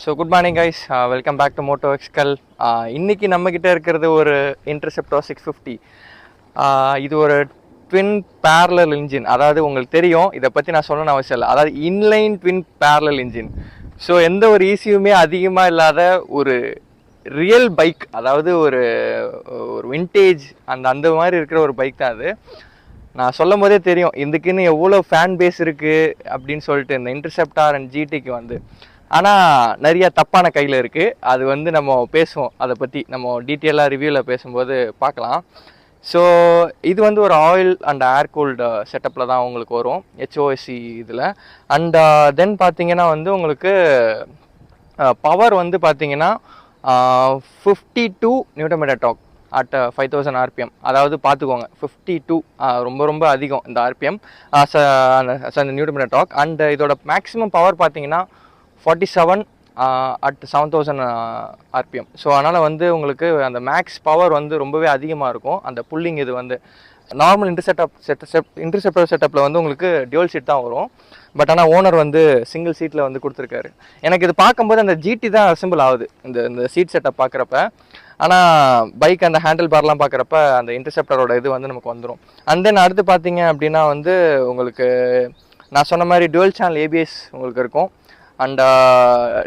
So good morning guys, welcome back to Moto Excel. இன்றைக்கி நம்மக்கிட்ட இருக்கிறது ஒரு இன்டர்செப்டார் 650. இது ஒரு ட்வின் பேரலல் இன்ஜின். அதாவது உங்களுக்கு தெரியும், இதை பற்றி நான் சொல்லணும்னு அவசியம் இல்லை. அதாவது inline twin parallel engine. So எந்த ஒரு ஈஸியுமே அதிகமாக இல்லாத ஒரு ரியல் பைக், அதாவது ஒரு ஒரு விண்டேஜ் அந்த மாதிரி இருக்கிற ஒரு பைக் தான் அது. நான் சொல்லும் போதே தெரியும் இதுக்குன்னு எவ்வளோ ஃபேன் பேஸ் இருக்குது அப்படின்னு சொல்லிட்டு இந்த இன்டர்செப்டார் அண்ட் ஜிடிக்கு வந்து. ஆனால் நிறைய தப்பான கையில் இருக்குது. அது வந்து நம்ம பேசுவோம், அதை பற்றி நம்ம டீட்டெயிலாக ரிவ்யூவில் பேசும்போது பார்க்கலாம். ஸோ இது வந்து ஒரு ஆயில் அண்ட் ஏர் கூல்டு செட்டப்பில் தான் உங்களுக்கு வரும், ஹெச்ஓஎஸ்சி இதில். அண்ட் தென் பார்த்தீங்கன்னா வந்து உங்களுக்கு பவர் வந்து பார்த்தீங்கன்னா 52 நியூட்டன் டார்க் அட் 5000 RPM. அதாவது பார்த்துக்கோங்க, 52 ரொம்ப ரொம்ப அதிகம் இந்த RPM, அந்த நியூட்டன் டார்க். அண்ட் இதோட மேக்ஸிமம் பவர் பார்த்தீங்கன்னா 47 at 7000 RPM. ஸோ அதனால் வந்து உங்களுக்கு அந்த மேக்ஸ் பவர் வந்து ரொம்பவே அதிகமாக இருக்கும். அந்த புல்லிங் இது வந்து நார்மல் இன்டர்செப்டர் செட்டப்பில் வந்து உங்களுக்கு டியூவல் சீட் தான் வரும். பட் ஆனால் ஓனர் வந்து சிங்கிள் சீட்டில் வந்து கொடுத்துருக்காரு. எனக்கு இது பார்க்கும்போது அந்த ஜிடி தான் அசம்பிள் ஆகுது இந்த சீட் செட்டப் பார்க்குறப்ப. ஆனால் பைக் அந்த ஹேண்டில் பார்லாம் பார்க்குறப்ப அந்த இன்டர்செப்டரோட இது வந்து நமக்கு வந்துடும். அண்ட் தென் அடுத்து பார்த்தீங்க அப்படின்னா வந்து உங்களுக்கு நான் சொன்ன மாதிரி டுவெல் சேனல் ஏபிஎஸ் உங்களுக்கு இருக்கும். அண்ட்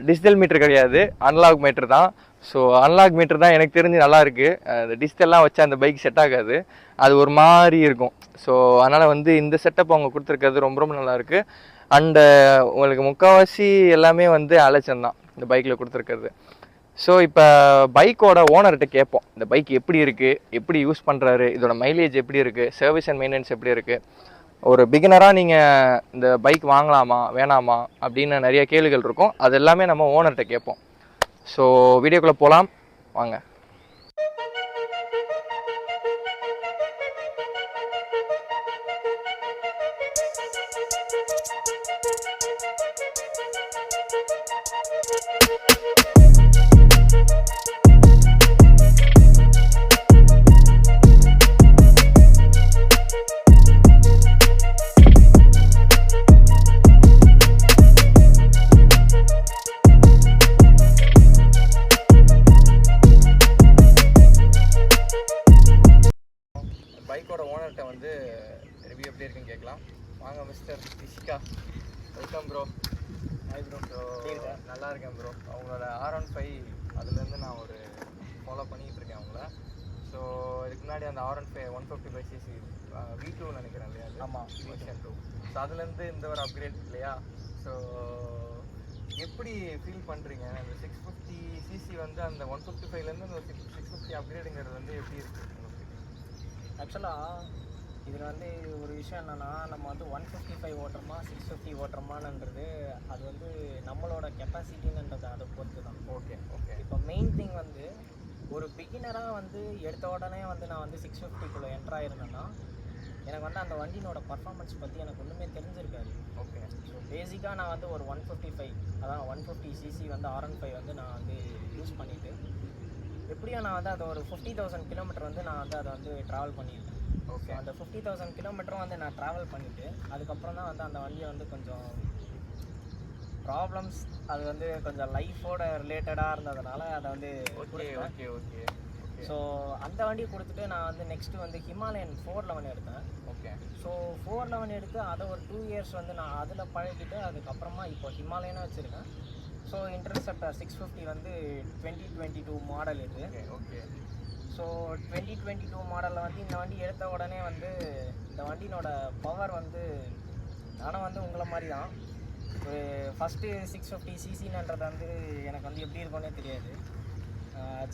டிஜிட்டல் மீட்டர் கிடையாது, அனலாக் மீட்டர் தான். ஸோ அனலாக் மீட்டர் தான் எனக்கு தெரிஞ்சு நல்லா இருக்குது. அந்த டிஜிட்டல்லாம் வச்சா அந்த பைக் செட் ஆகாது, அது ஒரு மாதிரி இருக்கும். ஸோ அதனால் வந்து இந்த செட்டப் அவங்க கொடுத்துருக்கிறது ரொம்ப ரொம்ப நல்லாயிருக்கு. அண்டு உங்களுக்கு முக்கால்வாசி எல்லாமே வந்து அலட்சம் தான் இந்த பைக்கில் கொடுத்துருக்கிறது. ஸோ இப்போ பைக்கோட ஓனர்கிட்ட கேட்போம், இந்த பைக் எப்படி இருக்குது, எப்படி யூஸ் பண்ணுறாரு, இதோட மைலேஜ் எப்படி இருக்குது, சர்வீஸ் அண்ட் மெயின்டெனன்ஸ் எப்படி இருக்குது, ஒரு பிகினராக நீங்கள் இந்த பைக் வாங்கலாமா வேணாமா அப்படின்னு நிறைய கேள்விகள் இருக்கும். அது எல்லாமே நம்ம ஓனர்கிட்ட கேட்போம். ஸோ வீடியோக்குள்ளே போகலாம் வாங்க. பைக்கோட ஓனர்கிட்ட வந்து ரிவ்யூ எப்படி இருக்குன்னு கேட்கலாம் வாங்க. Mister Rishika, welcome bro. Hi bro. So நல்லா இருக்கேன் ப்ரோ. அவங்களோட R15 அதுலேருந்து நான் ஒரு ஃபாலோ பண்ணிகிட்டு இருக்கேன் அவங்கள. ஸோ இதுக்கு முன்னாடி அந்த R15 155cc V2 நினைக்கிறேன் இல்லையா? ஆமாம், V2. ஸோ அதுலேருந்து இந்த ஒரு அப்கிரேட் இல்லையா? ஸோ எப்படி ஃபீல் பண்ணுறீங்க அந்த 650cc வந்து அந்த 155லேருந்து அந்த 650 அப்கிரேடுங்கிறது வந்து எப்படி இருக்குது? ஆக்சுவலாக இதில் வந்து ஒரு விஷயம் என்னென்னா, நம்ம வந்து 155 ஓட்டுறோமா 650 ஓட்டுறோமான்றது அது வந்து நம்மளோட கெப்பாசிட்டின்றது அதை பொறுத்து தான். ஓகே. இப்போ மெயின் திங் வந்து ஒரு பிகினராக வந்து எடுத்த உடனே வந்து நான் வந்து 650குள்ளே என்ட்ராயிருந்தேன்னா எனக்கு வந்து அந்த வண்டினோட பர்ஃபார்மன்ஸ் பற்றி எனக்கு ஒன்றுமே தெரிஞ்சிருக்காது. ஓகே. ஸோ பேசிக்காக நான் வந்து ஒரு 155 அதான் 150cc வந்து R15 வந்து நான் வந்து யூஸ் பண்ணிவிட்டு எப்படியும் நான் வந்து அதை ஒரு 50,000 கிலோமீட்டர் வந்து நான் வந்து அதை வந்து ட்ராவல் பண்ணியிருக்கேன். ஓகே. அந்த 50,000 கிலோமீட்டரும் வந்து நான் ட்ராவல் பண்ணிவிட்டு அதுக்கப்புறம் தான் வந்து அந்த வண்டியை வந்து கொஞ்சம் ப்ராப்ளம்ஸ் அது வந்து கொஞ்சம் லைஃபோட ரிலேட்டடாக இருந்ததுனால அதை வந்து ஓகே. ஸோ அந்த வண்டியை கொடுத்துட்டு நான் வந்து நெக்ஸ்ட்டு வந்து ஹிமாலயன் 411 எடுத்தேன். ஓகே. ஸோ 411 எடுத்து அதை ஒரு 2 இயர்ஸ் வந்து நான் அதில் பழகிட்டு அதுக்கப்புறமா இப்போ ஹிமாலயனாக வச்சுருக்கேன். ஸோ இன்டர்செப்டார் 650 வந்து 2022 மாடல் இது. ஓகே. ஸோ 2022 மாடலில் வந்து இந்த வண்டி எடுத்த உடனே வந்து இந்த வண்டினோட பவர் வந்து நானும் வந்து உங்களை மாதிரி தான் ஒரு ஃபஸ்ட்டு 650cc வந்து எனக்கு வந்து எப்படி இருக்கும்னே தெரியாது.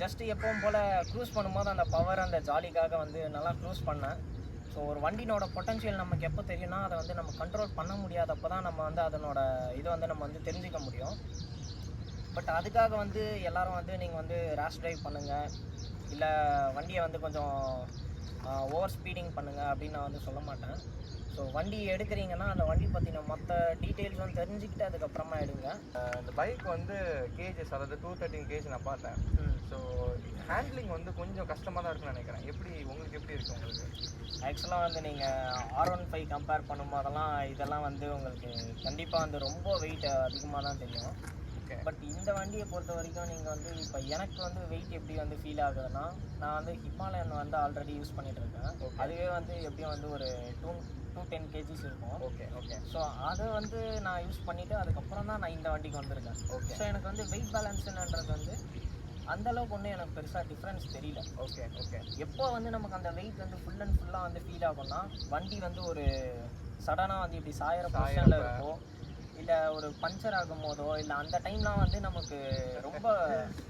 ஜஸ்ட்டு எப்பவும் போல் க்ரூஸ் பண்ணும்போது அந்த பவர் அந்த ஜாலிக்காக வந்து நல்லா க்ரூஸ் பண்ணேன். ஸோ ஒரு வண்டினோட பொட்டன்ஷியல் நமக்கு எப்போ தெரியும்னா அதை வந்து நம்ம கண்ட்ரோல் பண்ண முடியாதப்போ தான் நம்ம வந்து அதனோட இதை வந்து நம்ம வந்து தெரிஞ்சுக்க முடியும். பட் அதுக்காக வந்து எல்லோரும் வந்து நீங்கள் வந்து ரேஷ் ட்ரைவ் பண்ணுங்கள், இல்லை வண்டியை வந்து கொஞ்சம் ஓவர் ஸ்பீடிங் பண்ணுங்கள் அப்படின்னு நான் வந்து சொல்ல மாட்டேன். ஸோ வண்டி எடுக்கிறீங்கன்னா அந்த வண்டி பற்றின மற்ற டீட்டெயில்ஸும் தெரிஞ்சுக்கிட்டு அதுக்கப்புறமா எடுங்க. இந்த பைக் வந்து கேஜஸ், அதாவது 213 kg நான் பார்த்தேன். ஸோ ஹேண்ட்லிங் வந்து கொஞ்சம் கஷ்டமாக தான் இருக்குன்னு நினைக்கிறேன். உங்களுக்கு எப்படி இருக்குது உங்களுக்கு? ஆக்சுவலாக வந்து நீங்கள் R15 கம்பேர் பண்ணும்போதெல்லாம் இதெல்லாம் வந்து உங்களுக்கு கண்டிப்பாக வந்து ரொம்ப வெயிட் அதிகமாக தான் தெரியும். ஓகே. பட் இந்த வண்டியை பொறுத்த வரைக்கும் நீங்கள் வந்து இப்போ எனக்கு வந்து வெயிட் எப்படி வந்து ஃபீல் ஆகுதுன்னா, நான் வந்து ஹிமாலயன் வந்து ஆல்ரெடி யூஸ் பண்ணிட்டு இருக்கேன். அதுவே வந்து எப்படியும் வந்து ஒரு 210 கேஜிஸ் இருக்கும். Okay okay. ஸோ அதை வந்து நான் யூஸ் பண்ணிவிட்டு அதுக்கப்புறம் தான் நான் இந்த வண்டிக்கு வந்திருக்கேன். ஓகே. ஸோ எனக்கு வந்து வெயிட் பேலன்ஸுன்றது வந்து அந்தளவுக்கு ஒன்றும் எனக்கு பெருசாக டிஃப்ரென்ஸ் தெரியல. Okay okay. எப்போ வந்து நமக்கு அந்த வெயிட் வந்து ஃபுல் அண்ட் ஃபுல்லாக வந்து ஃபீல் ஆகும்னா, வண்டி வந்து ஒரு சடனாக வந்து இப்படி சாயிற பொசிஷனில் இருக்கும், இல்லை ஒரு பஞ்சர் ஆகும் போதோ, இல்லை அந்த டைம்லாம் வந்து நமக்கு ரொம்ப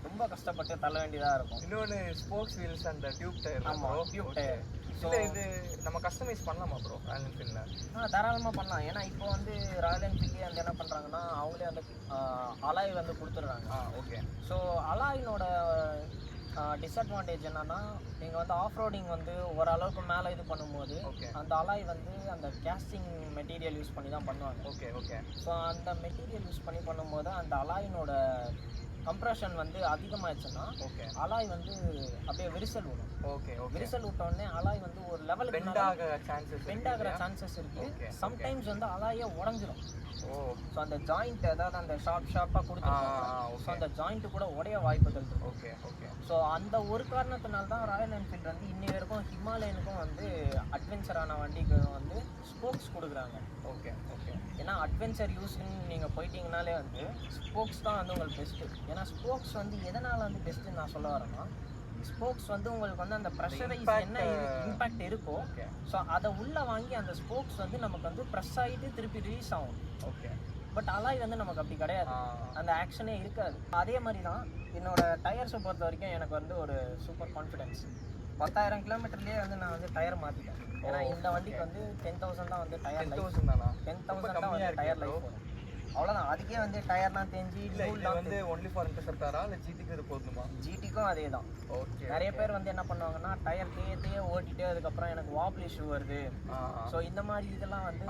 ரொம்ப கஷ்டப்பட்டு தள்ள வேண்டியதாக இருக்கும். இன்னொன்று ஸ்போக்ஸ் வீல்ஸ் அந்த டியூப் டயர். ஆமாம், டியூப் டயர். ஸோ இது நம்ம கஸ்டமைஸ் பண்ணலாமா ப்ரோ ராயல் என்ஃபீல்டில்? தாராளமாக பண்ணலாம். ஏன்னா இப்போ வந்து ராயல் என்ஃபீல்டே வந்து என்ன பண்ணுறாங்கன்னா, அவங்களே வந்து அலாய் வந்து கொடுத்துட்றாங்க. ஓகே. ஸோ அலாயினோட டிஸ்அட்வான்டேஜ் என்னன்னா, நீங்கள் வந்து ஆஃப் ரோடிங் வந்து ஓரளவுக்கு மேலே இது பண்ணும்போது அந்த அலாய் வந்து அந்த கேஸ்டிங் மெட்டீரியல் யூஸ் பண்ணி தான் பண்ணுவாங்க. Okay okay. ஸோ அந்த மெட்டீரியல் யூஸ் பண்ணி பண்ணும்போது அந்த அலாயினோட கம்ப்ரெஷன் வந்து அதிகமாகிடுச்சுன்னா அலாய் வந்து அப்படியே விரிசல் விடும். Okay okay. விரிசல் விட்டோடனே அலாய் வந்து ஒரு லெவலுக்கு பெண்ட் ஆகிற சான்சஸ் இருக்குது. சம்டைம்ஸ் வந்து அலாயே உடஞ்சிரும். ஸோ அந்த ஜாயிண்ட், அதாவது அந்த ஷார்ப்பாக கொடுத்துருக்காங்க, ஸோ அந்த ஜாயிண்ட்டு கூட உடைய வாய்ப்புகள் இருக்குது. Okay okay. ஸோ அந்த ஒரு காரணத்தினால தான் ராயல் என்ஃபீல்டு வந்து இன்னி வரைக்கும் ஹிமாலயனுக்கும் வந்து அட்வென்ச்சரான வண்டிக்கு வந்து ஸ்போக்ஸ் கொடுக்குறாங்க. Okay okay. ஏன்னா அட்வென்ச்சர் யூஸ்ன்னு நீங்கள் போயிட்டீங்கனாலே வந்து ஸ்போக்ஸ் தான் வந்து உங்களுக்கு பெஸ்ட்டு. ஏன்னா ஸ்போக்ஸ் வந்து எதனால் வந்து பெஸ்ட்டுன்னு நான் சொல்ல வரேன்னா, ஸ்போக்ஸ் வந்து உங்களுக்கு வந்து அந்த ப்ரெஷரைஸ் என்ன இம்பேக்ட் இருக்கோ, ஸோ அதை உள்ளே வாங்கி அந்த ஸ்போக்ஸ் வந்து நமக்கு வந்து ப்ரெஸ் ஆகிட்டு திருப்பி ரிலீஸ் ஆகும். ஓகே. பட் அலாய் வந்து நமக்கு அப்படி கிடையாது, அந்த ஆக்ஷனே இருக்காது. அதே மாதிரி தான் என்னோட டயர்ஸை பொறுத்த வரைக்கும் எனக்கு வந்து ஒரு சூப்பர் கான்ஃபிடென்ஸ். 10,000 கிலோமீட்டர்லேயே வந்து நான் வந்து டயர் மாற்றிட்டேன். ஏன்னா இந்த வண்டிக்கு வந்து 10,000 தான் வந்து டயர் லைஃப். 10,000 தான் வந்து டயர் லைஃப் வரும். அவ்வளோதான். அதுக்கே வந்து டயர்லாம் தேஞ்சி வந்து ஒன்லி ஃபார் இன்டர்செப்டாரா இல்லை ஜிடிக்கு இது போதுமா? ஜிடிக்கும் அதே தான். ஓகே. நிறைய பேர் வந்து என்ன பண்ணுவாங்கன்னா, டயர் தேயே ஓட்டிட்டு அதுக்கப்புறம் எனக்கு வாபிள் இஷ்யூ வருது. ஸோ இந்த மாதிரி இதெல்லாம் வந்து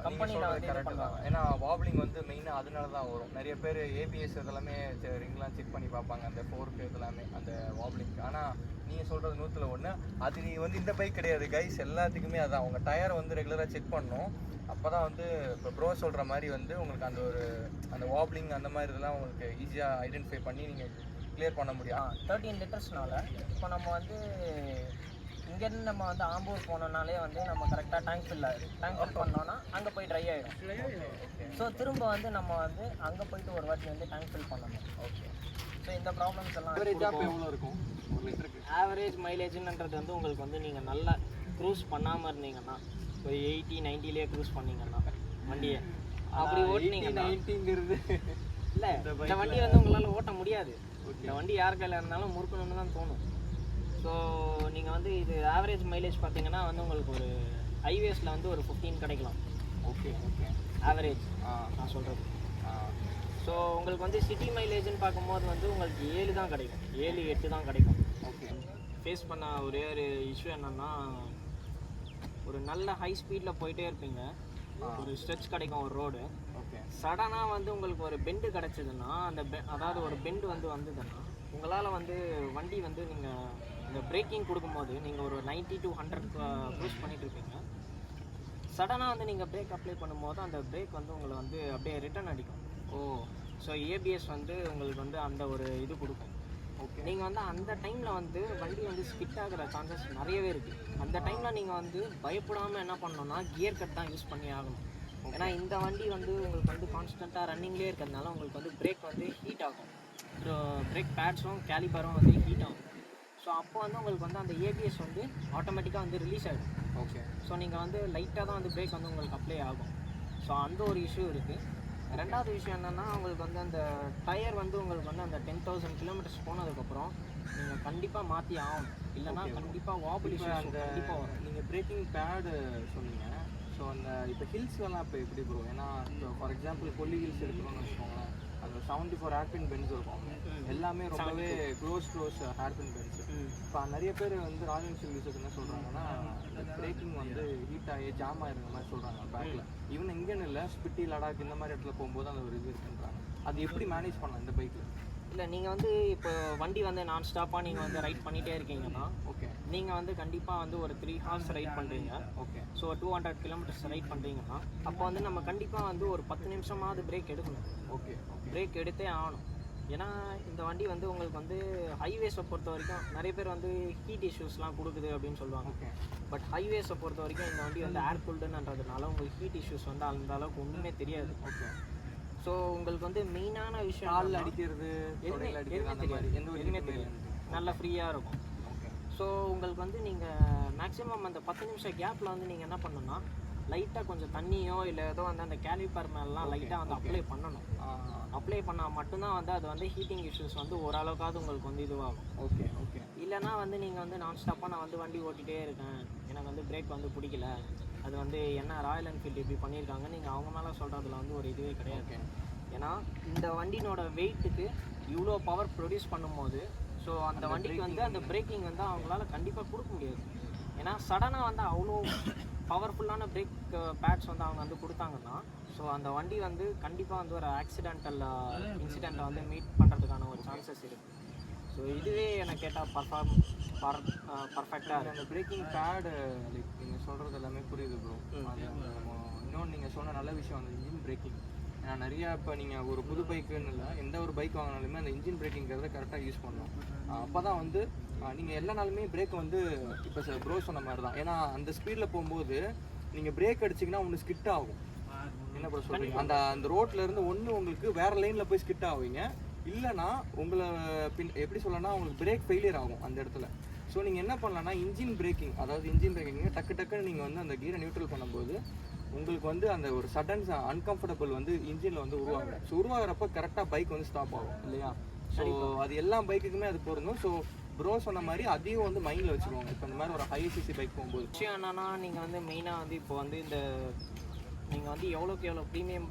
கம்பெனியில் வந்து இது பண்ணுவாங்க. ஏன்னா வாப்ளிங் வந்து மெயினாக அதனால தான் வரும். நிறைய பேர் ஏபிஎஸ் இதெல்லாமே ரிங்லாம் செக் பண்ணி பார்ப்பாங்க, அந்த ஃபோர்க்கு இதெல்லாமே அந்த வாப்ளிங். ஆனால் நீங்கள் சொல்கிறது 100ல் 1. அது நீ வந்து இந்த பைக் கிடையாது கைஸ், எல்லாத்துக்குமே அதான். உங்கள் டயரை வந்து ரெகுலராக செக் பண்ணணும். அப்போ தான் வந்து இப்போ ப்ரோ சொல்கிற மாதிரி வந்து உங்களுக்கு அந்த வாப்ளிங் அந்த மாதிரி இதெல்லாம் உங்களுக்கு ஈஸியாக ஐடென்டிஃபை பண்ணி நீங்கள் கிளியர் பண்ண முடியும். 13 லிட்டர்ஸ்னால இப்போ நம்ம வந்து இங்கேருந்து நம்ம வந்து ஆம்பூர் போனோம்னாலே வந்து நம்ம கரெக்டாக டேங்க் ஃபில் பண்ணோன்னா அங்கே போய் ட்ரை ஆகிடும். ஸோ திரும்ப வந்து நம்ம வந்து அங்கே போயிட்டு ஒரு வாட்டி வந்து டேங்க் ஃபில் பண்ணணும். ஓகே. ஸோ இந்த ப்ராப்ளம்ஸ் எல்லாம் எவ்வளோ இருக்கும் ஒரு லிட்டருக்கு? ஆவரேஜ் மைலேஜ்ன்றது வந்து உங்களுக்கு வந்து நீங்கள் நல்லா க்ரூஸ் பண்ணாமல் இருந்தீங்கன்னா, ஒரு 80-90லேயே க்ரூஸ் பண்ணிங்கன்னா வண்டியை அப்படி ஓட்டினீங்கன்னா 90ங்கிறது இல்லை, இந்த வண்டியை வந்து உங்களால் ஓட்ட முடியாது. இந்த வண்டி யார் கையில் இருந்தாலும் முறுக்கணும்னு தான் தோணும். ஸோ நீங்கள் வந்து இது ஆவரேஜ் மைலேஜ் பார்த்தீங்கன்னா வந்து உங்களுக்கு ஒரு ஹைவேஸில் வந்து ஒரு 15 கிடைக்கலாம். Okay okay. ஆவரேஜ் நான் சொல்கிறது. ஸோ உங்களுக்கு வந்து சிட்டி மைலேஜ்னு பார்க்கும்போது வந்து உங்களுக்கு 7 தான் கிடைக்கும், 7-8 தான் கிடைக்கும். ஓகே. ஃபேஸ் பண்ண ஒரே ஒரு இஷ்யூ என்னென்னா, ஒரு நல்ல ஹை ஸ்பீடில் போயிட்டே இருப்பீங்க, ஒரு ஸ்ட்ரெச் கிடைக்கும் ஒரு ரோடு. ஓகே. சடனாக வந்து உங்களுக்கு ஒரு பெண்டு கிடச்சிதுன்னா, அந்த அதாவது ஒரு பெண்டு வந்து வந்ததுன்னா உங்களால் வந்து வண்டி வந்து நீங்கள் இந்த பிரேக்கிங் கொடுக்கும்போது நீங்கள் ஒரு 90 to 100 க்ரூஸ் பண்ணிகிட்டு இருப்பீங்க. சடனாக வந்து நீங்கள் பிரேக் அப்ளை பண்ணும்போது அந்த பிரேக் வந்து உங்களை வந்து அப்படியே ரிட்டர்ன் அடிக்கும். ஸோ ஏபிஎஸ் வந்து உங்களுக்கு வந்து அந்த ஒரு இது கொடுக்கும். ஓகே. நீங்கள் வந்து அந்த டைமில் வந்து வண்டி வந்து ஸ்கிட் ஆகிற சான்சஸ் நிறையவே இருக்குது. அந்த டைமில் நீங்கள் வந்து பயப்படாமல் என்ன பண்ணணும்னா கியர் கட் தான் யூஸ் பண்ணி ஆகணும். ஏன்னா இந்த வண்டி வந்து உங்களுக்கு வந்து கான்ஸ்டண்ட்டாக ரன்னிங்லேயே இருக்கிறதுனால உங்களுக்கு வந்து பிரேக் வந்து ஹீட் ஆகும். ஸோ பிரேக் பேட்ஸும் கேலிபரும் வந்து ஹீட் ஆகும். ஸோ அப்போ வந்து உங்களுக்கு வந்து அந்த ஏபிஎஸ் வந்து ஆட்டோமேட்டிக்காக வந்து ரிலீஸ் ஆகிடும். ஓகே. ஸோ நீங்கள் வந்து லைட்டாக தான் வந்து பிரேக் வந்து உங்களுக்கு அப்ளை ஆகும். ஸோ அந்த ஒரு இஷ்யூ இருக்குது. ரெண்டாவது விஷயம் என்னென்னா, உங்களுக்கு வந்து அந்த டயர் வந்து உங்களுக்கு வந்து அந்த 10,000 கிலோமீட்டர்ஸ் போனதுக்கப்புறம் நீங்கள் கண்டிப்பாக மாற்றி ஆகணும். இல்லைனா கண்டிப்பாக வாபிள் இஷ்யூ கண்டிப்பாக வரும். நீங்கள் பிரேக்கிங் பேடு சொன்னீங்க. ஸோ அந்த இப்போ ஹில்ஸ்லாம் இப்போ எப்படி ப்ரோ? ஏன்னா இப்போ ஃபார் எக்ஸாம்பிள் கொல்லி ஹில்ஸ் எடுக்கணும்னு வச்சுக்கோங்களேன், அந்த 74 ஹேர்பின் பென்ஸ் இருக்கும், எல்லாமே ரொம்பவே க்ளோஸ் ஹேர்பின் பென்ஸ். இப்போ நிறைய பேர் வந்து ராயல் என்ஃபீல்ட் யூசர்ஸ் என்ன சொல்கிறாங்கன்னா, பிரேக்கிங் வந்து ஹீட் ஆகி ஜாம் ஆகிருந்த மாதிரி சொல்கிறாங்க பேக்கில். ஈவன் இங்கேன்னு இல்லை, ஸ்பிட்டி லடாக் இந்த மாதிரி இடத்துல போகும்போது அந்த ஒரு இது இருக்குன்றாங்க. அது எப்படி மேனேஜ் பண்ணலாம் இந்த பைக்கில்? இல்லை, நீங்கள் வந்து இப்போ வண்டி வந்து நான் ஸ்டாப்பாக நீங்கள் வந்து ரைட் பண்ணிகிட்டே இருக்கீங்கன்னா, ஓகே, நீங்கள் வந்து கண்டிப்பாக வந்து ஒரு 3 ஹார்ஸ் ரைட் பண்ணுறீங்க. ஓகே. ஸோ 200 கிலோமீட்டர்ஸ் ரைட் பண்ணுறீங்கன்னா அப்போ வந்து நம்ம கண்டிப்பாக வந்து ஒரு 10 நிமிஷமாவது பிரேக் எடுக்கணும். ஓகே. பிரேக் எடுத்தே ஆகணும். ஏன்னா இந்த வண்டி வந்து உங்களுக்கு வந்து ஹைவேஸை பொறுத்த வரைக்கும் நிறைய பேர் வந்து ஹீட் இஷ்யூஸ்லாம் கொடுக்குது அப்படின்னு சொல்லுவாங்க. ஓகே. பட் ஹைவேஸை பொறுத்த வரைக்கும் இந்த வண்டி வந்து ஏர் கூல்டுன்றதுனால உங்களுக்கு ஹீட் இஷ்யூஸ் வந்து அந்த அளவுக்கு ஒன்றுமே தெரியாது. ஓகே. ஸோ உங்களுக்கு வந்து மெயினான விஷயம் காலில் அடிக்கிறது, தொடையில் அடிக்கிறது அந்த மாதிரி எதுவுமே தெரியாது. நல்லா ஃப்ரீயாக இருக்கும். ஓகே. ஸோ உங்களுக்கு வந்து நீங்கள் மேக்ஸிமம் அந்த 10 நிமிஷம் கேப்பில் வந்து நீங்கள் என்ன பண்ணணும்னா லைட்டாக கொஞ்சம் தண்ணியோ இல்லை ஏதோ வந்து அந்த கேலிப்பர் மேலாம் லைட்டாக வந்து அப்ளை பண்ணணும். அப்ளை பண்ணால் மட்டும்தான் வந்து அது வந்து ஹீட்டிங் இஷ்யூஸ் வந்து ஓரளவுக்காவது உங்களுக்கு வந்து இதுவாகும். ஓகே. ஓகே. இல்லைனா வந்து நீங்கள் வந்து நான் ஸ்டாப்பாக நான் வந்து வண்டி ஓட்டிகிட்டே இருக்கேன், எனக்கு வந்து பிரேக் வந்து பிடிக்கல, அது வந்து என்ன ராயல் என்ஃபீல்டு இப்படி பண்ணியிருக்காங்க நீங்கள் அவங்க மேலே சொல்கிறதுல வந்து ஒரு இதுவே கிடையாது. ஏன்னா இந்த வண்டினோட வெயிட்டுக்கு இவ்வளோ பவர் ப்ரொடியூஸ் பண்ணும்போது ஸோ அந்த வண்டிக்கு வந்து அந்த பிரேக்கிங் வந்து அவங்களால கண்டிப்பாக கொடுக்க முடியாது. ஏன்னா சடனாக வந்து அவ்வளோ பவர்ஃபுல்லான பிரேக் பேட்ஸ் வந்து அவங்க வந்து கொடுத்தாங்கன்னா ஸோ அந்த வண்டி வந்து கண்டிப்பாக வந்து ஒரு ஆக்சிடென்டல் இன்சிடெண்ட்டை வந்து மீட் பண்ணுறதுக்கான ஒரு சான்சஸ் இருக்குது. ஸோ இதுவே எனக்கு கேட்டால் பர்ஃபெக்டாக அந்த பிரேக்கிங் பேடு லைக் நீங்கள் சொல்கிறது எல்லாமே புரியுது ப்ரோ. அது இன்னொன்று நீங்கள் சொன்ன நல்ல விஷயம் அந்த இன்ஜின் பிரேக்கிங். ஏன்னா நிறையா இப்போ நீங்கள் ஒரு புது பைக்குன்னு இல்லை எந்த ஒரு பைக் வாங்கினாலுமே அந்த இன்ஜின் பிரேக்கிங்கிறத கரெக்டாக யூஸ் பண்ணணும். அப்போ தான் வந்து நீங்கள் எல்லா நாளுமே பிரேக் வந்து இப்போ ப்ரோ சொன்ன மாதிரி தான். ஏன்னா அந்த ஸ்பீடில் போகும்போது நீங்கள் பிரேக் அடிச்சிங்கன்னா ஒன்று ஸ்கிட் ஆகும். என்ன ப்ரோ சொல்கிறீங்க? அந்த ரோட்லேருந்து ஒன்று உங்களுக்கு வேறு லைனில் போய் ஸ்கிட் ஆகுவீங்க, இல்லைனா உங்களை எப்படி சொல்லனா உங்களுக்கு பிரேக் ஃபெயிலியர் ஆகும் அந்த இடத்துல. ஸோ நீங்கள் என்ன பண்ணலான்னா இன்ஜின் பிரேக்கிங், அதாவது இன்ஜின் பிரேக்கிங் டக்குன்னு நீங்கள் வந்து அந்த கீரை நியூட்ரல் பண்ணும்போது உங்களுக்கு வந்து அந்த ஒரு சடன் அன்கம்ஃபர்டபுள் வந்து இன்ஜினில் வந்து உருவாகும். ஸோ உருவாகிறப்ப கரெக்டாக பைக் வந்து ஸ்டாப் ஆகும் இல்லையா? ஸோ அது எல்லா பைக்குக்குமே அது பொருந்தும். ஸோ ப்ரோ சொன்ன மாதிரி அதையும் வந்து மைண்டில் வச்சுக்கோங்க. இப்போ இந்த மாதிரி ஒரு ஹை சிசி பைக் போகும்போது விஷயம் என்னன்னா நீங்கள் வந்து மெயினாக வந்து இப்போ வந்து இந்த நீங்கள் வந்து எவ்வளோக்கு எவ்வளோ ப்ரீமியம்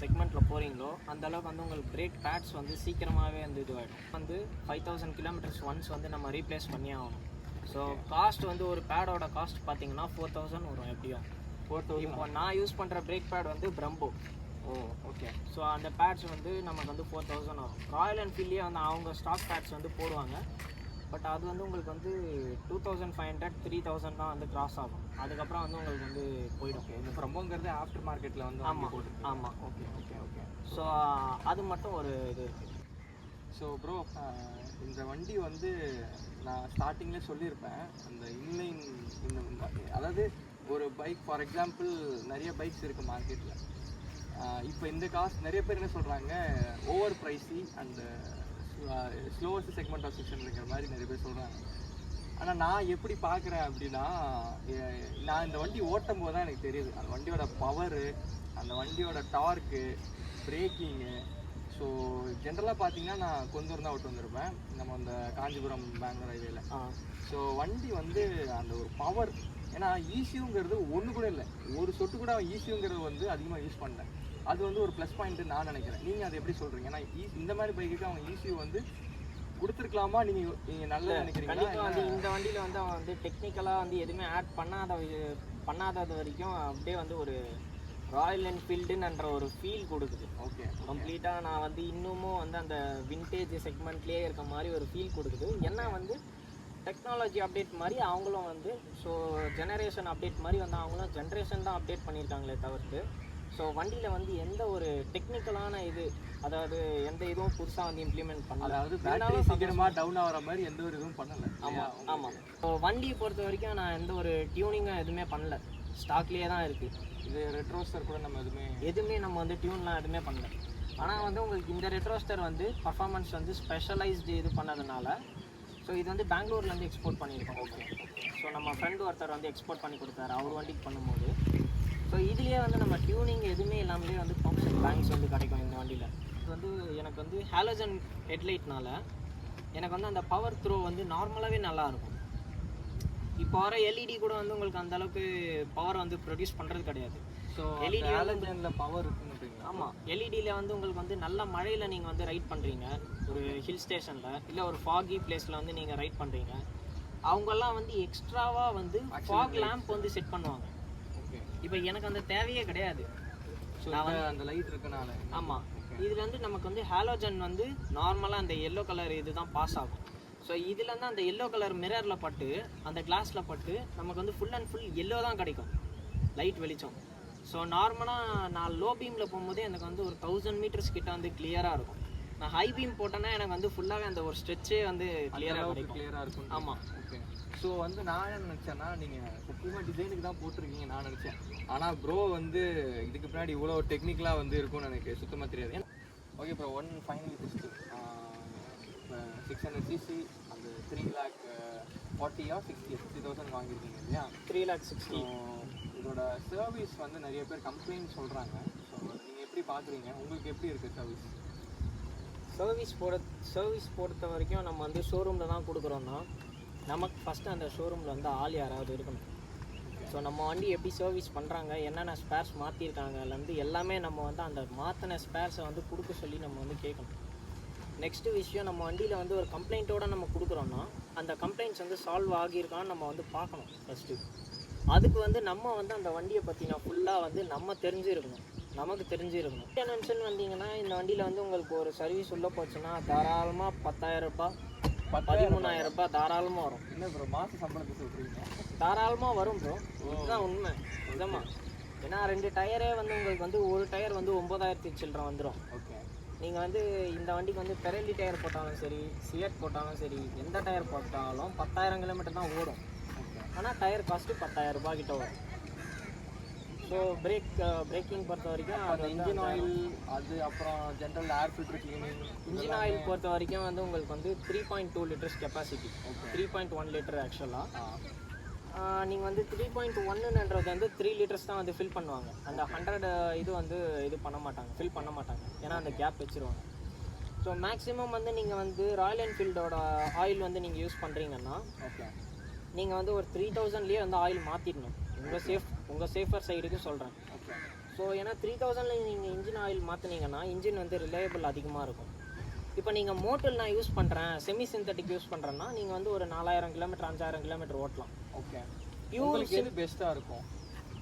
செக்மெண்ட்டில் போகிறீங்களோ அந்தளவுக்கு வந்து உங்களுக்கு பிரேக் பேட்ஸ் வந்து சீக்கிரமாகவே வந்து இதுவாகிடும். வந்து 5000 கிலோமீட்டர்ஸ் ஒன்ஸ் வந்து நம்ம ரீப்ளேஸ் பண்ணி ஆகணும். ஸோ காஸ்ட் வந்து ஒரு பேடோட காஸ்ட் பார்த்தீங்கன்னா 4000 வரும் எப்படியும். 4000. இப்போ நான் யூஸ் பண்ணுற பிரேக் பேட் வந்து பிரம்போ. ஓகே. ஸோ அந்த பேட்ஸ் வந்து நமக்கு வந்து 4000 வரும். ராயல் என்ஃபீல்ட்லேயே வந்து அவங்க ஸ்டாக் பேட்ஸ் வந்து போடுவாங்க. பட் அது வந்து உங்களுக்கு வந்து 2500 3000 தான் வந்து கிராஸ் ஆகும். அதுக்கப்புறம் வந்து உங்களுக்கு வந்து போயிடும். இந்த பிரம்போங்கிறது ஆஃப்டர் மார்க்கெட்டில் வந்து ஆமாம். ஓகே. ஓகே. ஓகே. ஸோ அது மட்டும் ஒரு இது இருக்குது. ஸோ ப்ரோ இந்த வண்டி வந்து நான் ஸ்டார்டிங்லேயே சொல்லியிருப்பேன் அந்த இன்லைன் இந்த அதாவது ஒரு பைக் ஃபார் எக்ஸாம்பிள் நிறைய பைக்ஸ் இருக்குது மார்க்கெட்டில். இப்போ இந்த காஸ்ட் நிறைய பேர் என்ன சொல்கிறாங்க over pricey and slowest segment of section இருக்கிற மாதிரி நிறைய பேர் சொல்கிறாங்க. ஆனால் நான் எப்படி பார்க்குறேன் அப்படின்னா நான் இந்த வண்டி ஓட்டும் போது தான் எனக்கு தெரியுது அந்த வண்டியோட பவரு, அந்த வண்டியோட டார்க்கு, பிரேக்கிங்கு. ஸோ ஜென்ரலாக பார்த்தீங்கன்னா நான் கொஞ்சம் தான் ஓட்டு வந்திருப்பேன் நம்ம அந்த காஞ்சிபுரம் பெங்களூர் ஹைவேல. ஸோ வண்டி வந்து அந்த ஒரு பவர், ஏன்னா ஈஸியுங்கிறது ஒன்று கூட இல்லை, ஒரு சொட்டு கூட ஈஸியுங்கிறது வந்து அதிகமாக யூஸ் பண்ணேன். அது வந்து ஒரு ப்ளஸ் பாயிண்ட்டு நான் நினைக்கிறேன். நீங்கள் அதை எப்படி சொல்கிறீங்க? ஏன்னா இந்த மாதிரி பைக்குக்கு அவங்க ஈஸியூ வந்து கொடுத்துருக்கலாமா? நீங்கள் நல்லா நினைக்கிறீங்களா? வந்து இந்த வண்டியில் வந்து அவன் வந்து டெக்னிக்கலாக வந்து எதுவுமே ஆட் பண்ணாதது வரைக்கும் அப்படியே வந்து ஒரு ராயல் என்ஃபீல்டுன்ற ஒரு ஃபீல் கொடுக்குது. ஓகே. கம்ப்ளீட்டாக நான் வந்து இன்னமும் வந்து அந்த விண்டேஜ் செக்மெண்ட்லேயே இருக்க மாதிரி ஒரு ஃபீல் கொடுக்குது. ஏன்னா வந்து டெக்னாலஜி அப்டேட் மாதிரி அவங்களும் வந்து ஸோ ஜெனரேஷன் அப்டேட் மாதிரி வந்து அவங்களும் ஜென்ரேஷன் தான் அப்டேட் பண்ணியிருக்காங்களே தவிர்த்து ஸோ வண்டியில் வந்து எந்த ஒரு டெக்னிக்கலான இது, அதாவது எந்த இதுவும் புதுசாக வந்து இம்ப்ளிமெண்ட் பண்ணல. அதாவது பேட்டரி சீக்கிரமாக டவுன் ஆகிற மாதிரி எந்த ஒரு இதுவும் பண்ணலை. ஆமாம். ஸோ வண்டியை பொறுத்த வரைக்கும் நான் எந்த ஒரு டியூனிங்கும் எதுவுமே பண்ணல, ஸ்டாக்லேயே தான் இருக்குது. இது ரெட்ரோஸ்டர் கூட நம்ம எதுவுமே நம்ம வந்து டியூன்லாம் எதுவுமே பண்ணல. ஆனால் வந்து உங்களுக்கு இந்த ரெட்ரோஸ்டர் வந்து பர்ஃபார்மன்ஸ் வந்து ஸ்பெஷலைஸ்டு இது பண்ணதுனால ஸோ இது வந்து பெங்களூர்லேருந்து எக்ஸ்போர்ட் பண்ணியிருக்கோம். ஓகே. ஸோ நம்ம ஃப்ரெண்டு ஒருத்தர் வந்து எக்ஸ்போர்ட் பண்ணி கொடுத்தாரு அவர் வண்டிக்கு பண்ணும்போது. ஸோ இதுலேயே வந்து நம்ம டியூனிங் எதுவுமே இல்லாமலே வந்து ஃபங்க்ஷன் பேங்க்ஸ் வந்து கிடைக்கும் இந்த வண்டியில். இது வந்து எனக்கு வந்து ஹாலோஜன் ஹெட்லைட்னால எனக்கு வந்து அந்த பவர் த்ரோ வந்து நார்மலாகவே நல்லாயிருக்கும். இப்போ வர எல்இடி கூட வந்து உங்களுக்கு அந்தளவுக்கு பவர் வந்து ப்ரொடியூஸ் பண்ணுறது கிடையாது. ஸோ எல்இடி ஹாலஜனில் பவர் இருக்குன்னு. ஆமாம். எல்இடியில் வந்து உங்களுக்கு வந்து நல்ல மழையில் நீங்கள் வந்து ரைட் பண்ணுறீங்க, ஒரு ஹில் ஸ்டேஷனில் இல்லை ஒரு ஃபாகி பிளேஸில் வந்து நீங்கள் ரைட் பண்ணுறீங்க, அவங்கெல்லாம் வந்து எக்ஸ்ட்ராவாக வந்து ஃபாக் லேம்ப் வந்து செட் பண்ணுவாங்க. இப்போ எனக்கு அந்த தேவையே கிடையாது. அந்த லைட் இருக்கனால. ஆமாம். இதில் வந்து நமக்கு வந்து ஹாலோஜன் வந்து நார்மலாக அந்த எல்லோ கலர் இது தான் பாஸ் ஆகும். ஸோ இதுலேருந்து அந்த எல்லோ கலர் மிரரில் பட்டு அந்த கிளாஸில் பட்டு நமக்கு வந்து ஃபுல் அண்ட் ஃபுல் எல்லோ தான் கிடைக்கும் லைட் வெளிச்சம். ஸோ நார்மலாக நான் லோ பீமில் போகும்போதே எனக்கு வந்து ஒரு 1000 மீட்டர்ஸ் கிட்ட வந்து கிளியராக இருக்கும். நான் ஹை பீம் போட்டேன்னா எனக்கு வந்து ஃபுல்லாகவே அந்த ஒரு ஸ்ட்ரெச்சே வந்து கிளியராக இருக்கும். ஆமாம். ஓகே. ஸோ வந்து நான் என்ன நினச்சேன்னா நீங்கள் முக்கியமாக டிசைனுக்கு தான் போட்டிருக்கீங்க நான் நினச்சேன். ஆனால் ப்ரோ வந்து இதுக்கு பின்னாடி இவ்வளோ டெக்னிக்கலாக வந்து இருக்கும்னு எனக்கு சுத்தமாக தெரியாது. Okay bro, one final question. இப்போ 600cc அந்த 3,40,000 60,000 வாங்கியிருக்கீங்க இல்லையா? 3,60,000. இதோட சர்வீஸ் வந்து நிறைய பேர் கம்ப்ளைண்ட் சொல்கிறாங்க. ஸோ நீங்கள் எப்படி பார்க்குறீங்க? உங்களுக்கு எப்படி இருக்குது சர்வீஸ்? சர்வீஸ் பொறுத்த வரைக்கும் நம்ம வந்து ஷோரூமில் தான் கொடுக்குறோன்னா நமக்கு ஃபஸ்ட்டு அந்த ஷோரூமில் வந்து ஆள் யாராவது இருக்கணும். ஸோ நம்ம வண்டி எப்படி சர்வீஸ் பண்ணுறாங்க, என்னென்ன ஸ்பேர்ஸ் மாற்றிருக்காங்கலேருந்து எல்லாமே நம்ம வந்து அந்த மாற்றின ஸ்பேர்ஸை வந்து கொடுக்க சொல்லி நம்ம வந்து கேட்கணும். நெக்ஸ்ட்டு விஷயம், நம்ம வண்டியில் வந்து ஒரு கம்ப்ளைண்ட்டோடு நம்ம கொடுக்குறோன்னா அந்த கம்ப்ளைண்ட்ஸ் வந்து சால்வ் ஆகியிருக்கான்னு நம்ம வந்து பார்க்கணும் ஃபஸ்ட்டு. அதுக்கு வந்து நம்ம வந்து அந்த வண்டியை பற்றின ஃபுல்லாக வந்து நம்ம தெரிஞ்சிருக்கணும், நமக்கு தெரிஞ்சிருக்கணும். என்னன்னு வந்தீங்கன்னா இந்த வண்டியில் வந்து உங்களுக்கு ஒரு சர்வீஸ் உள்ளே போச்சுன்னா தாராளமாக 10,000 ரூபாய் 13,000 ரூபாய் தாராளமாக வரும். என்ன ப்ரோ மாத சம்பளத்தை சொல்கிறீங்க? தாராளமாக வரும் ப்ரோ, இதுதான் உண்மை. நிஜமா. ஏன்னா 2 டயரே வந்து உங்களுக்கு வந்து ஒரு டயர் வந்து 9,000 சில்லரை வந்துடும். ஓகே. நீங்கள் வந்து இந்த வண்டிக்கு வந்து பெரலி டயர் போட்டாலும் சரி, சியட் போட்டாலும் சரி, எந்த டயர் போட்டாலும் 10,000 கிலோமீட்டர் தான் ஓடும். ஆனால் டயர் காஸ்ட்டு 10,000 ரூபாய் கிட்ட வரும். ஸோ பிரேக்கிங் பொறுத்த வரைக்கும் அது இன்ஜின் ஆயில், அது அப்புறம் general air filter cleaning. Engine oil பொறுத்த வரைக்கும் வந்து உங்களுக்கு வந்து 3.2 லிட்டர்ஸ் கெப்பாசிட்டி. 3.1 லிட்டர் ஆக்சுவலாக. நீங்கள் வந்து 3.1ன்றது வந்து 3 லிட்டர்ஸ் தான் வந்து ஃபில் பண்ணுவாங்க. அந்த 100 இது வந்து இது பண்ண மாட்டாங்க, ஃபில் பண்ண மாட்டாங்க. ஏன்னா அந்த கேப் வச்சுருவாங்க. ஸோ மேக்ஸிமம் வந்து நீங்கள் வந்து ராயல் என்ஃபீல்டோட ஆயில் வந்து நீங்கள் யூஸ் பண்ணுறீங்கன்னா ஓகே, நீங்கள் வந்து ஒரு 3000லேயே வந்து ஆயில் மாற்றிடணும். உங்கள் சேஃபர் சைடுக்கு சொல்கிறேன். ஓகே. ஸோ ஏன்னா 3000ல் நீங்கள் இன்ஜின் ஆயில் மாற்றினீங்கன்னா இன்ஜின் வந்து ரிலையபிள் அதிகமாக இருக்கும். இப்போ நீங்கள் மோட்டல் நான் யூஸ் பண்ணுறேன், செமி சிந்தட்டிக் யூஸ் பண்ணுறேன்னா நீங்கள் வந்து ஒரு 4000 கிலோமீட்டர் 5000 கிலோமீட்டர் ஓட்டலாம். ஓகே. உங்களுக்கு எது பெஸ்ட்டாக இருக்கும்?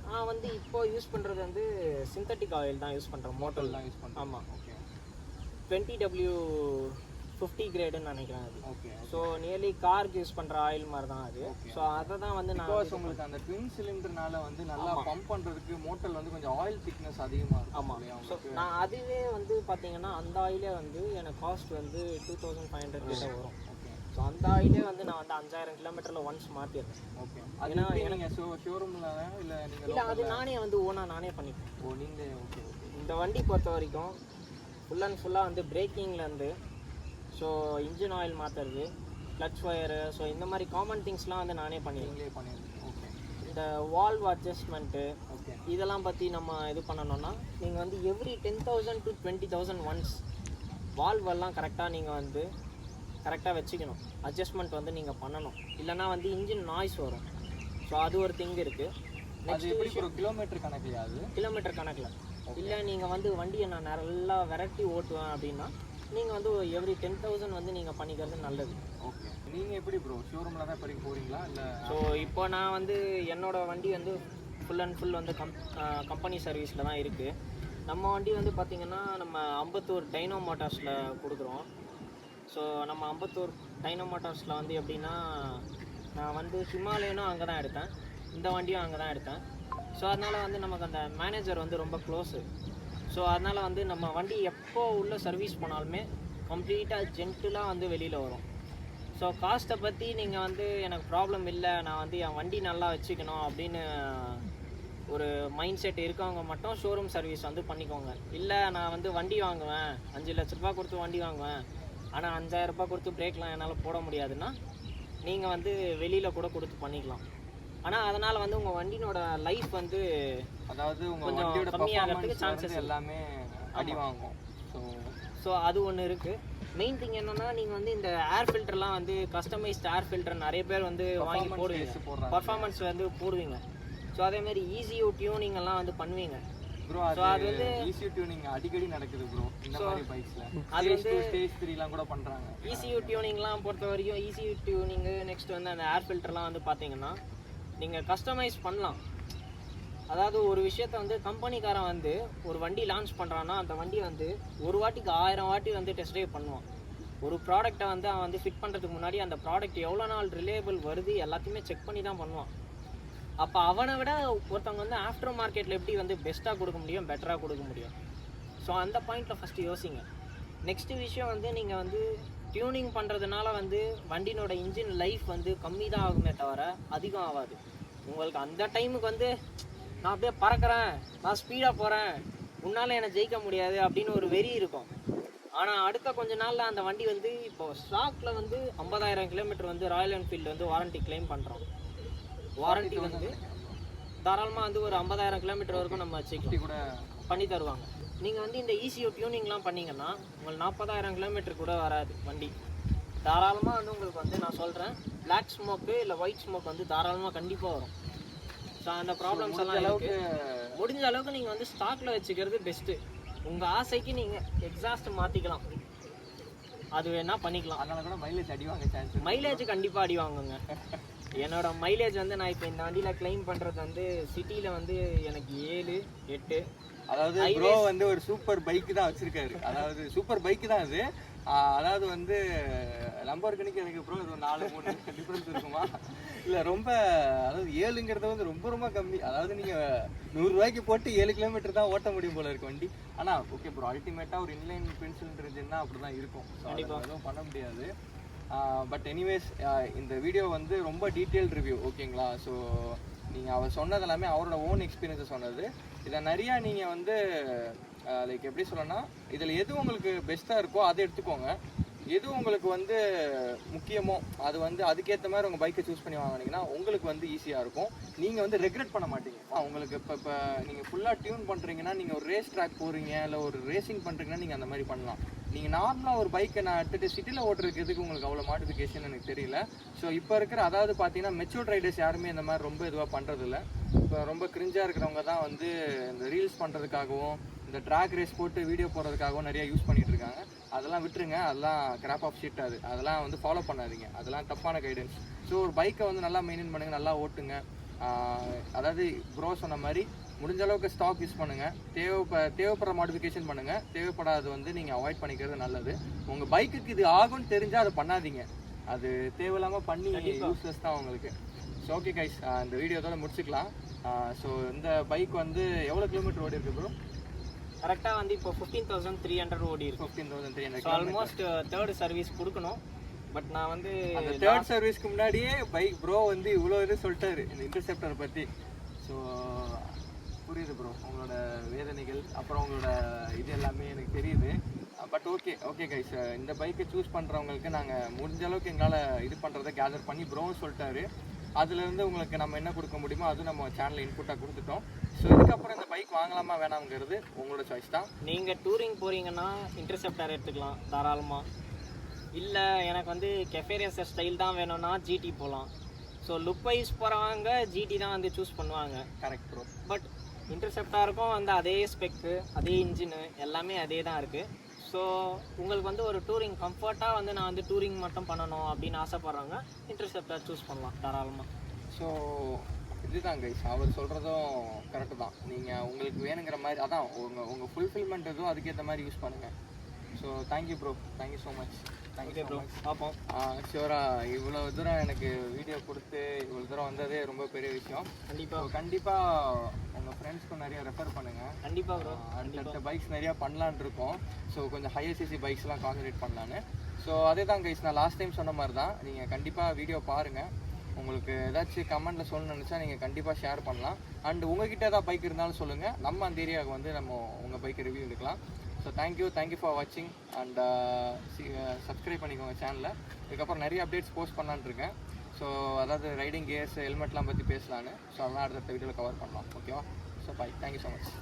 நான் வந்து இப்போ யூஸ் பண்ணுறது வந்து சிந்தட்டிக் ஆயில் தான் யூஸ் பண்ணுறேன், மோட்டல் தான் யூஸ் பண்ணுறேன். ஆமாம். ஓகே. 20W50 கிரேடுன்னு நினைக்கிறேன் அது. ஓகே. ஸோ நியர்லி காருக்கு யூஸ் பண்ணுற ஆயில் மாதிரி தான் அது. ஸோ அதை தான் வந்து நான் உங்களுக்கு அந்த ட்வின் சிலிண்டர்னால வந்து நல்லா பம்ப் பண்ணுறதுக்கு மோட்டல் வந்து கொஞ்சம் ஆயில் திக்னஸ் அதிகமாக இருக்கும். ஆமாம். ஸோ நான் அதுவே வந்து பார்த்தீங்கன்னா அந்த ஆயிலே வந்து எனக்கு காஸ்ட் வந்து 2500 கிட்ட வரும். ஸோ அந்த ஆயிலே வந்து நான் வந்து 5000 கிலோமீட்டரில் ஒன்ஸ் மாற்றிடுறேன். ஓகே. ஏன்னா எனக்கு ஷோரூமில் இல்லை நீங்கள் இல்லை, அது நானே வந்து நானே பண்ணிப்பேன். ஓ, நீங்கள்? ஓகே. ஓகே. இந்த வண்டி பொறுத்த வரைக்கும் ஃபுல் அண்ட் ஃபுல்லாக வந்து பிரேக்கிங்லேருந்து ஸோ இன்ஜின் ஆயில் மாற்றுறது, கிளச் ஒயரு, ஸோ இந்த மாதிரி காமன் திங்ஸ்லாம் வந்து நானே பண்ணிடுவேன். ஓகே. இந்த வால்வ் அட்ஜஸ்ட்மெண்ட்டு ஓகே, இதெல்லாம் பற்றி நம்ம இது பண்ணணும்னா நீங்கள் வந்து எவ்ரி 10,000 to 20,000 ஒன்ஸ் வால்வெல்லாம் கரெக்டாக நீங்கள் வந்து கரெக்டாக வச்சுக்கணும். அட்ஜஸ்ட்மெண்ட் வந்து நீங்கள் பண்ணணும், இல்லைனா வந்து இன்ஜின் நாய்ஸ் வரும். ஸோ அது ஒரு திங் இருக்குது. நெக்ஸ்ட் ஒரு கிலோமீட்டர் கணக்கில், அது கிலோமீட்டர் கணக்கில் இல்லை. நீங்கள் வந்து வண்டியை நான் நல்லா விரட்டி ஓட்டுவேன் அப்படின்னா நீங்கள் வந்து எவ்ரி 10,000 வந்து நீங்கள் பண்ணிக்கிறது நல்லது. ஓகே. நீங்கள் எப்படி ப்ரோ ஷோரூமில் தான் இப்போ போகிறீங்களா இல்லை? ஸோ இப்போ நான் வந்து என்னோடய வண்டி வந்து ஃபுல் அண்ட் ஃபுல் வந்து கம்பெனி சர்வீஸில் தான் இருக்குது. நம்ம வண்டி வந்து பார்த்திங்கன்னா நம்ம அம்பத்தூர் டைனோ மோட்டார்ஸில் கொடுக்குறோம். ஸோ நம்ம அம்பத்தூர் டைனோ மோட்டார்ஸில் வந்து எப்படின்னா நான் வந்து ஹிமாலயனும் அங்கே தான் எடுத்தேன், இந்த வண்டியும் அங்கே தான் எடுத்தேன். ஸோ அதனால் வந்து நமக்கு அந்த மேனேஜர் வந்து ரொம்ப க்ளோஸு. ஸோ அதனால் வந்து நம்ம வண்டி எப்போ உள்ள சர்வீஸ் போனாலுமே கம்ப்ளீட்டாக ஜென்டிலாக வந்து வெளியில் வரும். ஸோ காஸ்ட்டை பற்றி நீங்கள் வந்து எனக்கு ப்ராப்ளம் இல்லை, நான் வந்து என் வண்டி நல்லா வச்சுக்கணும் அப்படின்னு ஒரு மைண்ட் செட் இருக்கவங்க மட்டும் ஷோரூம் சர்வீஸ் வந்து பண்ணிக்கோங்க. இல்லை நான் வந்து வண்டி வாங்குவேன், 5 லட்ச ரூபா கொடுத்து வண்டி வாங்குவேன், ஆனால் 5000 ரூபா கொடுத்து பிரேக்லாம் என்னால் போட முடியாதுன்னா நீங்கள் வந்து வெளியில் கூட கொடுத்து பண்ணிக்கலாம். ஆனால் அதனால் வந்து உங்கள் வண்டியோட லைஃப் வந்து அதாவது கொஞ்சம் கம்மியாகிறதுக்கு சான்சஸ் எல்லாமே அடி வாங்கும். ஸோ அது ஒன்று இருக்குது. மெயின் திங் என்னென்னா நீங்கள் வந்து இந்த ஏர் ஃபில்டர்லாம் வந்து கஸ்டமைஸ்ட் ஏர் ஃபில்டர் நிறைய பேர் வந்து வாங்கி போடுவீங்க, பர்ஃபார்மன்ஸ் வந்து போடுவீங்க. ஸோ அதேமாதிரி ECU டியூனிங் எல்லாம் வந்து பண்ணுவீங்க ப்ரோ. அது வந்து ECU டியூனிங் அடிக்கடி நடக்குது ப்ரோ இந்த மாதிரி பைக்ஸ்ல. அது வந்து ஸ்டேஜ் 3லாம் கூட பண்ணுறாங்க. ECU டியூனிங்லாம் பொறுத்த வரைக்கும் ECU டியூனிங்கு நெக்ஸ்ட் வந்து அந்த ஏர் ஃபில்டர்லாம் வந்து பார்த்தீங்கன்னா நீங்கள் கஸ்டமைஸ் பண்ணலாம். அதாவது ஒரு விஷயத்த வந்து கம்பெனிக்காரன் வந்து ஒரு வண்டி லான்ச் பண்ணுறான்னா அந்த வண்டி வந்து ஒரு வாட்டிக்கு 1000 வாட்டி வந்து டெஸ்ட் ட்ரைவ் பண்ணுவான். ஒரு ப்ராடக்ட்டை வந்து அவன் வந்து ஃபிட் பண்ணுறதுக்கு முன்னாடி அந்த ப்ராடக்ட் எவ்வளோ நாள் ரிலேபிள் வருது எல்லாத்தையுமே செக் பண்ணி தான் பண்ணுவான். அப்போ அவனை விட ஒருத்தவங்க வந்து ஆஃப்டர் மார்க்கெட்டில் எப்படி வந்து பெஸ்ட்டாக கொடுக்க முடியும், பெட்டராக கொடுக்க முடியும். ஸோ அந்த பாயிண்டில் ஃபஸ்ட்டு யோசிங்க. நெக்ஸ்ட்டு விஷயம் வந்து நீங்கள் வந்து டியூனிங் பண்ணுறதுனால வந்து வண்டினோட இன்ஜின் லைஃப் வந்து கம்மி தான் ஆகுமே தவிர அதிகம் ஆகாது. உங்களுக்கு அந்த டைமுக்கு வந்து நான் அப்படியே பறக்கிறேன், நான் ஸ்பீடாக போகிறேன், உன்னால் என்னை ஜெயிக்க முடியாது அப்படின்னு ஒரு வெறி இருக்கும். ஆனால் அடுத்த கொஞ்ச நாளில் அந்த வண்டி வந்து இப்போது ஸ்டாக்கில் வந்து 50,000 கிலோமீட்டர் வந்து ராயல் என்ஃபீல்டு வந்து வாரண்ட்டி கிளைம் பண்ணுறோம். வாரண்ட்டி வந்து தாராளமாக வந்து ஒரு 50,000 கிலோமீட்டர் வரைக்கும் நம்ம வச்சுக்கலாம் கூட பண்ணி தருவாங்க. நீங்கள் வந்து இந்த ECU டியூனிங்லாம் பண்ணிங்கன்னா உங்களுக்கு 40,000 கிலோமீட்டர் கூட வராது வண்டி. தாராளமாக வந்து உங்களுக்கு வந்து நான் சொல்கிறேன், பிளாக் ஸ்மோக்கு இல்லை ஒயிட் ஸ்மோக் வந்து தாராளமாக கண்டிப்பாக வரும். ஸோ அந்த ப்ராப்ளம்ஸ் எல்லாம் அளவுக்கு முடிஞ்ச அளவுக்கு நீங்கள் வந்து ஸ்டாக்கில் வச்சுக்கிறது பெஸ்ட்டு. உங்கள் ஆசைக்கு நீங்கள் எக்ஸாஸ்ட் மாற்றிக்கலாம், அது வேணால் பண்ணிக்கலாம். அதனால கூட மைலேஜ் அடிவாங்க சான்ஸ். மைலேஜ் கண்டிப்பாக அடி வாங்குங்க. என்னோட மைலேஜ் வந்து நான் இப்போ இந்த வண்டியில் கிளைம் பண்ணுறது வந்து சிட்டியில் வந்து எனக்கு 7, 8. அதாவது ப்ரோ வந்து ஒரு சூப்பர் பைக் தான் வச்சிருக்காரு. அதாவது சூப்பர் பைக் தான் அது. அதாவது வந்து லம்போர்கினிக்கு எனக்கு ப்ரோ இது 4-3 டிஃப்ரென்ஸ் இருக்குமா இல்லை ரொம்ப, அதாவது 7ங்கிறது வந்து ரொம்ப ரொம்ப கம்மி. அதாவது நீங்கள் 100 ரூபாய்க்கு போட்டு 7 கிலோமீட்டர் தான் ஓட்ட முடியும் போல இருக்கு வண்டி. ஆனால் ஓகே ப்ரோ, அல்டிமேட்டாக ஒரு இன்லைன் பென்சில் இருந்துச்சுன்னா அப்படி தான் இருக்கும். கண்டிப்பாக எதுவும் பண்ண முடியாது. பட் எனிவேஸ் இந்த வீடியோ வந்து ரொம்ப டீட்டெயில் ரிவ்யூ, ஓகேங்களா? ஸோ நீங்கள் அவர் சொன்னது எல்லாமே அவரோட ஓன் எக்ஸ்பீரியன்ஸை சொன்னது. இதை நிறையா நீங்கள் வந்து லைக் எப்படி சொல்லணும்னா, இதில் எது உங்களுக்கு பெஸ்ட்டாக இருக்கோ அதை எடுத்துக்கோங்க. எது உங்களுக்கு வந்து முக்கியமோ அது வந்து அதுக்கேற்ற மாதிரி உங்கள் பைக்கை சூஸ் பண்ணி வாங்கினீங்கன்னா உங்களுக்கு வந்து ஈஸியாக இருக்கும். நீங்கள் வந்து ரெக்ரெட் பண்ண மாட்டீங்க. உங்களுக்கு இப்போ நீங்கள் ஃபுல்லாக டியூன் பண்ணுறீங்கன்னா, நீங்கள் ஒரு ரேஸ் ட்ராக் போகிறீங்க இல்லை ஒரு ரேசிங் பண்ணுறீங்கன்னா நீங்கள் அந்த மாதிரி பண்ணலாம். நீங்கள் நார்மலாக ஒரு பைக்கை நான் எடுத்துகிட்டு சிட்டியில் ஓட்டுறதுக்கு உங்களுக்கு அவ்வளோ மாடிஃபிகேஷன் எனக்கு தெரியல. ஸோ இப்போ இருக்கிற அதாவது பார்த்தீங்கன்னா மெச்சூர்ட் ரைடர்ஸ் யாருமே இந்த மாதிரி ரொம்ப இதுவாக பண்ணுறதில்ல. இப்போ ரொம்ப கிரிஞ்சாக இருக்கிறவங்க தான் வந்து இந்த ரீல்ஸ் பண்ணுறதுக்காகவும் இந்த ட்ராக் ரேஸ் போட்டு வீடியோ போடுறதுக்காகவும் நிறையா யூஸ் பண்ணிகிட்டு இருக்காங்க. அதெல்லாம் விட்டுருங்க, அதெல்லாம் கிராப் ஆஃப் ஷீட். அதெல்லாம் வந்து ஃபாலோ பண்ணாதீங்க, அதெல்லாம் தப்பான கைடன்ஸ். ஸோ ஒரு பைக்கை வந்து நல்லா மெயின்டைன் பண்ணுங்கள், நல்லா ஓட்டுங்க. அதாவது ப்ரோ சொன்ன மாதிரி முடிஞ்ச அளவுக்கு ஸ்டாக் யூஸ் பண்ணுங்கள். தேவைப்படுற மாடிஃபிகேஷன் பண்ணுங்கள், தேவைப்படாது வந்து நீங்கள் அவாய்ட் பண்ணிக்கிறது நல்லது. உங்கள் பைக்குக்கு இது ஆகும்னு தெரிஞ்சால் அதை பண்ணாதீங்க. அது தேவையில்லாமல் பண்ணி யூஸ்லெஸ் தான் உங்களுக்கு. ஸோ ஓகே கைஸ், இந்த வீடியோதோட முடிச்சுக்கலாம். ஸோ இந்த பைக் வந்து எவ்வளோ கிலோமீட்டர் ஓடி இருக்கு ப்ரோ? கரெக்டாக வந்து இப்போ 15,300 ஓடி இருக்கு. 15,300 ஆல்மோஸ்ட் தேர்ட் சர்வீஸ் கொடுக்கணும். பட் நான் வந்து அந்த தேர்ட் சர்வீஸ்க்கு முன்னாடியே பைக் ப்ரோ வந்து இவ்வளோ இது சொல்லிட்டாரு இந்த இன்டர்செப்டரை பற்றி. ஸோ புரியுது ப்ரோ உங்களோட வேதனைகள், அப்புறம் உங்களோட இது எல்லாமே எனக்கு தெரியுது. பட் ஓகே கைஸ், இந்த பைக்கை சூஸ் பண்ணுறவங்களுக்கு நாங்கள் முடிஞ்ச அளவுக்கு எங்களால் இது பண்ணுறதை கேதர் பண்ணி ப்ரோவும் சொல்லிட்டாரு. அதுலேருந்து உங்களுக்கு நம்ம என்ன கொடுக்க முடியுமோ அது நம்ம சேனலில் இன்புட்டாக கொடுத்துட்டோம். ஸோ இதுக்கப்புறம் இந்த பைக் வாங்கலாமா வேணாம்ங்கிறது உங்களோட சாய்ஸ் தான். நீங்கள் டூரிங் போகிறீங்கன்னா இன்டர்செப்டர் எடுத்துக்கலாம் தாராளமாக. இல்லை எனக்கு வந்து கெஃபே ரேசர் ஸ்டைல் தான் வேணும்னா GT போகலாம். ஸோ லுக் வைஸ் போகிறவங்க GT தான் வந்து சூஸ் பண்ணுவாங்க. Correct bro. பட் இன்டர்செப்டாருக்கும் வந்து அதே ஸ்பெக்கு, அதே இன்ஜினு எல்லாமே அதே தான் இருக்குது. ஸோ உங்களுக்கு வந்து ஒரு டூரிங் கம்ஃபர்ட்டாக வந்து நான் வந்து டூரிங் மட்டும் பண்ணணும் அப்படின்னு ஆசைப்பட்றவங்க இன்டர்செப்டர் சூஸ் பண்ணலாம் தாராளமாக. ஸோ இதுதான் கைஸ், அவர் சொல்கிறதும் கரெக்டு தான். நீங்கள் உங்களுக்கு வேணுங்கிற மாதிரி அதான் உங்கள் ஃபுல்ஃபில்மெண்ட் எதுவும் அதுக்கேற்ற மாதிரி யூஸ் பண்ணுங்கள். So thank you bro, thank you so much. Thank you bro. பார்ப்போம். ஷியோராக இவ்வளோ தூரம் எனக்கு வீடியோ கொடுத்து இவ்வளோ தூரம் வந்ததே ரொம்ப பெரிய விஷயம். கண்டிப்பாக உங்கள் ஃப்ரெண்ட்ஸ்க்கும் நிறையா ரெஃபர் பண்ணுங்கள். கண்டிப்பாக ப்ரோ. அடுத்த பைக்ஸ் நிறையா பண்ணலான் இருக்கோம். ஸோ கொஞ்சம் ஹையர் சிசி பைக்ஸ்லாம் கான்சன்ட்ரேட் பண்ணலான்னு. ஸோ அதே தான் கைஸ், நான் லாஸ்ட் டைம் சொன்ன மாதிரி தான். நீங்கள் கண்டிப்பாக வீடியோ பாருங்கள். உங்களுக்கு ஏதாச்சும் கமெண்ட்டில் சொல்லணும்னு நினச்சா நீங்கள் கண்டிப்பாக ஷேர் பண்ணலாம். அண்ட் உங்ககிட்ட ஏதாவது பைக் இருந்தாலும் சொல்லுங்கள், நம்ம அந்த ஏரியாவுக்கு வந்து நம்ம உங்கள் பைக்கை ரிவ்யூ எடுக்கலாம். ஸோ தேங்க்யூ ஃபார் வாட்சிங் அண்ட் சப்ஸ்கிரைப் பண்ணிக்கோங்க சேனலை. இதுக்கப்புறம் நிறைய அப்டேட்ஸ் போஸ்ட் பண்ணலான்னு இருக்கேன். ஸோ அதாவது ரைடிங் கியர்ஸ், ஹெல்மெட்லாம் பற்றி பேசலான்னு. ஸோ அதெல்லாம் அடுத்த வீடியோவில் கவர் பண்ணலாம். ஓகேவா? So bye, thank you so much.